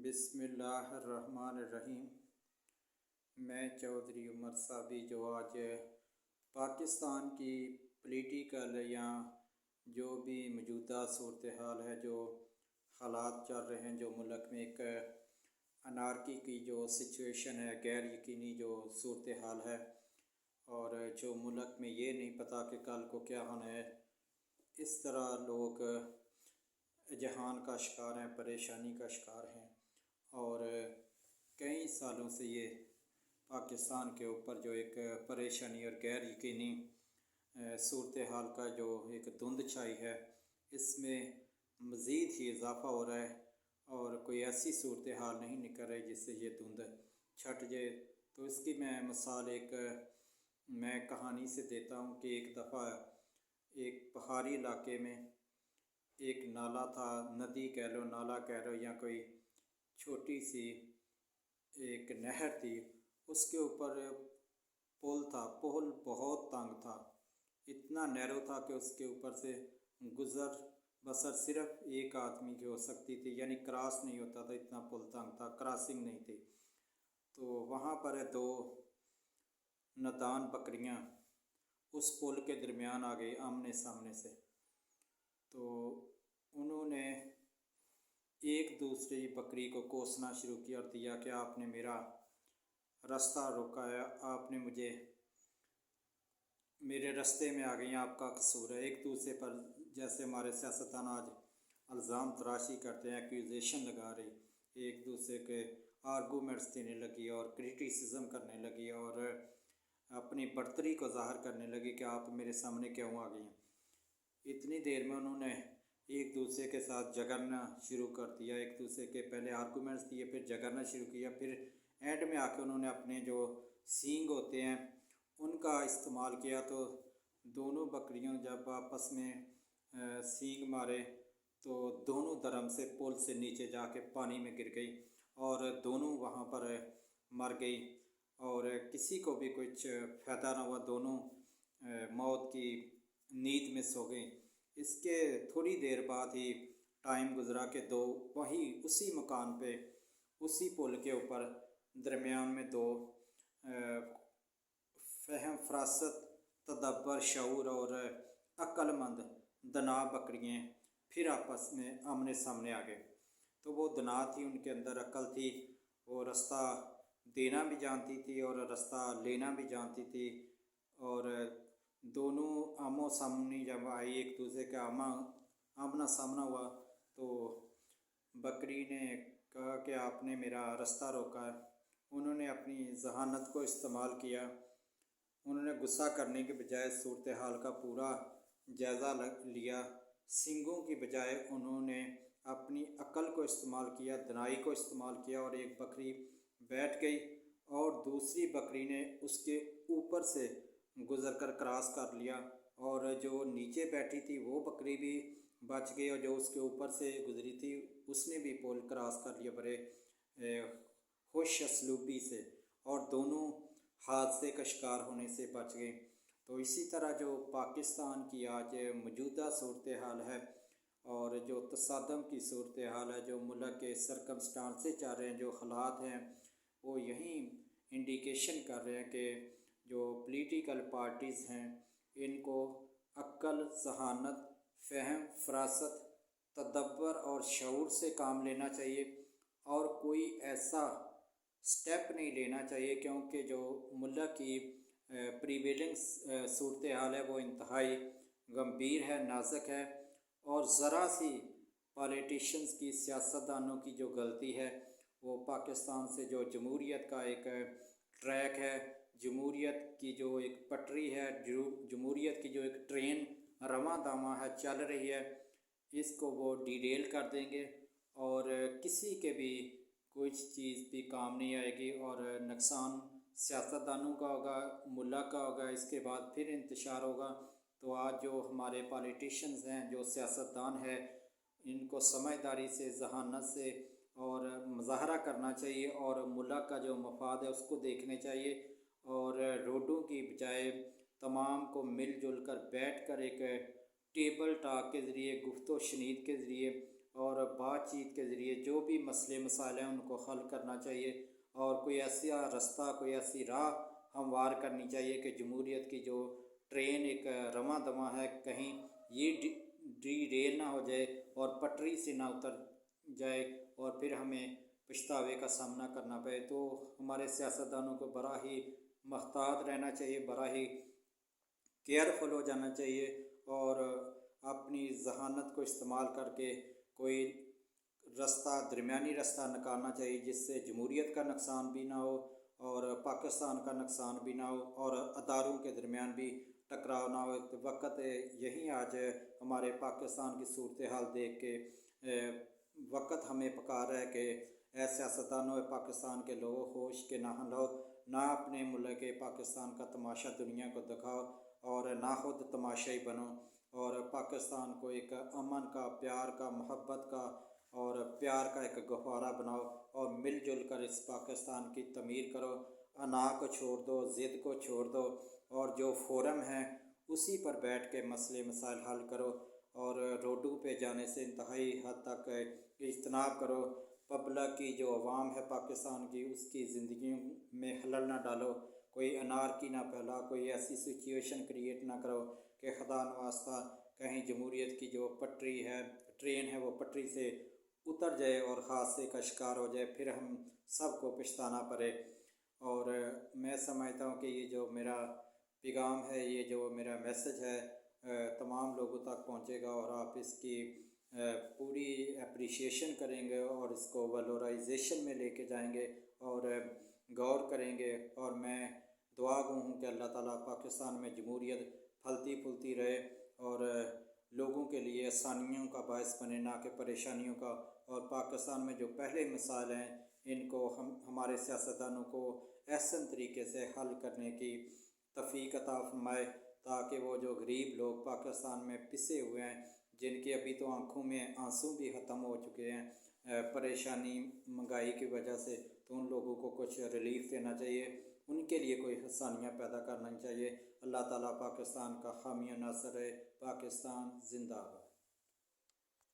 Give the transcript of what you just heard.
بسم اللہ الرحمن الرحیم۔ میں چودھری عمر صابی جو آج پاکستان کی پولیٹیکل یا جو بھی موجودہ صورتحال ہے، جو حالات چل رہے ہیں، جو ملک میں ایک انارکی کی جو سچویشن ہے، غیر یقینی جو صورتحال ہے، اور جو ملک میں یہ نہیں پتہ کہ کل کو کیا ہونا ہے، اس طرح لوگ جہان کا شکار ہیں، پریشانی کا شکار ہیں، اور کئی سالوں سے یہ پاکستان کے اوپر جو ایک پریشانی اور غیر یقینی صورتحال کا جو ایک دھند چھائی ہے، اس میں مزید ہی اضافہ ہو رہا ہے، اور کوئی ایسی صورتحال نہیں نکل رہی جس سے یہ دھند چھٹ جائے۔ تو اس کی میں مثال میں کہانی سے دیتا ہوں کہ ایک دفعہ ایک پہاڑی علاقے میں ایک نالا تھا، ندی کہہ لو، نالا کہہ لو، یا کوئی چھوٹی سی ایک نہر تھی۔ اس کے اوپر پل تھا، پل بہت تنگ تھا، اتنا نیرو تھا کہ اس کے اوپر سے گزر بسر صرف ایک آدمی کی ہو سکتی تھی، یعنی کراس نہیں ہوتا تھا، اتنا پل تنگ تھا، کراسنگ نہیں تھی۔ تو وہاں پر دو نادان بکریاں اس پل کے درمیان آ گئی آمنے سامنے سے۔ تو انہوں نے ایک دوسری بکری کو کوسنا شروع کیا اور دیا کہ آپ نے میرا راستہ روکا ہے، آپ نے مجھے میرے راستے میں آ گئی ہیں، آپ کا قصور ہے۔ ایک دوسرے پر جیسے ہمارے سیاستدان آج الزام تراشی کرتے ہیں، ایکوزیشن لگا رہی، ایک دوسرے کے آرگومنٹس دینے لگی اور کرٹیسزم کرنے لگی اور اپنی برتری کو ظاہر کرنے لگی کہ آپ میرے سامنے کیوں آ گئی ہیں۔ اتنی دیر میں انہوں نے ایک دوسرے کے ساتھ جھگڑنا شروع کر دیا، ایک دوسرے کے پہلے آرگومنٹس دیے، پھر جھگڑنا شروع کیا، پھر اینڈ میں آ کے انہوں نے اپنے جو سینگ ہوتے ہیں ان کا استعمال کیا۔ تو دونوں بکریوں جب آپس میں سینگ مارے تو دونوں دھرم سے پل سے نیچے جا کے پانی میں گر گئی اور دونوں وہاں پر مر گئی، اور کسی کو بھی کچھ فائدہ نہ ہوا، دونوں موت کی نیند میں سو گئیں۔ اس کے تھوڑی دیر بعد ہی ٹائم گزرا کہ دو وہی اسی مکان پہ، اسی پل کے اوپر درمیان میں دو فہم، فراست، تدبر، شعور اور عقل مند دنا بکریاں پھر آپس میں آمنے سامنے آ گئے۔ تو وہ دنا تھی، ان کے اندر عقل تھی، وہ راستہ دینا بھی جانتی تھی اور راستہ لینا بھی جانتی تھی، اور دونوں آمو سامنے جب آئی، ایک دوسرے کا آمنا سامنا ہوا، تو بکری نے کہا کہ آپ نے میرا راستہ روکا ہے۔ انہوں نے اپنی ذہانت کو استعمال کیا، انہوں نے غصہ کرنے کے بجائے صورتحال کا پورا جائزہ لیا، سینگوں کی بجائے انہوں نے اپنی عقل کو استعمال کیا، دنائی کو استعمال کیا، اور ایک بکری بیٹھ گئی اور دوسری بکری نے اس کے اوپر سے گزر کر کراس کر لیا، اور جو نیچے بیٹھی تھی وہ بکری بھی بچ گئی، اور جو اس کے اوپر سے گزری تھی اس نے بھی پول کراس کر لیا بڑے خوش اسلوبی سے، اور دونوں حادثے کا شکار ہونے سے بچ گئے۔ تو اسی طرح جو پاکستان کی آج موجودہ صورتحال ہے اور جو تصادم کی صورتحال ہے، جو ملک کے سرکمسٹانسز چل رہے ہیں، جو حالات ہیں، وہ یہیں انڈیکیشن کر رہے ہیں کہ جو پولیٹیکل پارٹیز ہیں ان کو عقل، ذہانت، فہم، فراست، تدبر اور شعور سے کام لینا چاہیے، اور کوئی ایسا سٹیپ نہیں لینا چاہیے، کیونکہ جو ملک کی پریویلنگ صورتحال ہے وہ انتہائی گمبھیر ہے، نازک ہے، اور ذرا سی پالیٹیشنز کی، سیاستدانوں کی جو غلطی ہے، وہ پاکستان سے جو جمہوریت کا ایک ٹریک ہے، جمہوریت کی جو ایک پٹری ہے، جمہوریت کی جو ایک ٹرین رواں دواں ہے، چل رہی ہے، اس کو وہ ڈیریل کر دیں گے، اور کسی کے بھی کوئی چیز بھی کام نہیں آئے گی، اور نقصان سیاستدانوں کا ہوگا، ملک کا ہوگا، اس کے بعد پھر انتشار ہوگا۔ تو آج جو ہمارے پالیٹیشنز ہیں، جو سیاستدان ہیں، ان کو سمجھداری سے، ذہانت سے اور مظاہرہ کرنا چاہیے، اور ملک کا جو مفاد ہے اس کو دیکھنے چاہیے، اور روڈوں کی بجائے تمام کو مل جل کر بیٹھ کر ایک ٹیبل ٹاک کے ذریعے، گفت و شنید کے ذریعے اور بات چیت کے ذریعے جو بھی مسئلے مسائل ہیں ان کو حل کرنا چاہیے، اور کوئی ایسا رستہ، کوئی ایسی راہ ہموار کرنی چاہیے کہ جمہوریت کی جو ٹرین ایک رواں دواں ہے کہیں یہ ڈی ریل نہ ہو جائے اور پٹری سے نہ اتر جائے اور پھر ہمیں پچھتاوے کا سامنا کرنا پڑے۔ تو ہمارے سیاستدانوں کو بڑا ہی محتاط رہنا چاہیے، بڑا ہی کیئرفل ہو جانا چاہیے، اور اپنی ذہانت کو استعمال کر کے کوئی رستہ، درمیانی رستہ نکالنا چاہیے جس سے جمہوریت کا نقصان بھی نہ ہو اور پاکستان کا نقصان بھی نہ ہو اور اداروں کے درمیان بھی ٹکراؤ نہ ہو۔ وقت یہی آج ہمارے پاکستان کی صورتحال دیکھ کے وقت ہمیں پکار ہے کہ اے سیاستدانوں، پاکستان کے لوگوں، ہوش کے نہ لو، نہ اپنے ملک پاکستان کا تماشا دنیا کو دکھاؤ اور نہ خود تماشائی بنو، اور پاکستان کو ایک امن کا، پیار کا، محبت کا اور پیار کا ایک گہوارہ بناؤ، اور مل جل کر اس پاکستان کی تعمیر کرو۔ انا کو چھوڑ دو، ضد کو چھوڑ دو، اور جو فورم ہے اسی پر بیٹھ کے مسئلے مسائل حل کرو، اور روڈوں پہ جانے سے انتہائی حد تک اجتناب کرو۔ پبلک کی جو عوام ہے پاکستان کی، اس کی زندگیوں میں خلل نہ ڈالو، کوئی انارکی نہ پھیلا، کوئی ایسی سچویشن کریٹ نہ کرو کہ خدا نواسطہ کہیں جمہوریت کی جو پٹری ہے، ٹرین ہے، وہ پٹری سے اتر جائے اور حادثے کا شکار ہو جائے، پھر ہم سب کو پچھتانا پڑے۔ اور میں سمجھتا ہوں کہ یہ جو میرا پیغام ہے، یہ جو میرا میسج ہے تمام لوگوں تک پہنچے گا، اور آپ اس کی پوری اپریشیشن کریں گے اور اس کو ویلورائزیشن میں لے کے جائیں گے اور غور کریں گے، اور میں دعا گو ہوں کہ اللہ تعالیٰ پاکستان میں جمہوریت پھلتی پھولتی رہے اور لوگوں کے لیے آسانیوں کا باعث بنے، نہ کہ پریشانیوں کا، اور پاکستان میں جو پہلے مسائل ہیں ان کو ہمارے سیاستدانوں کو احسن طریقے سے حل کرنے کی توفیق عطا فرمائے، تاکہ وہ جو غریب لوگ پاکستان میں پسے ہوئے ہیں، جن کی ابھی تو آنکھوں میں آنسو بھی ختم ہو چکے ہیں پریشانی مہنگائی کی وجہ سے، تو ان لوگوں کو کچھ ریلیف دینا چاہیے، ان کے لیے کوئی آسانیاں پیدا کرنا چاہیے۔ اللہ تعالیٰ پاکستان کا حامی و ناصر ہے۔ پاکستان زندہ باد۔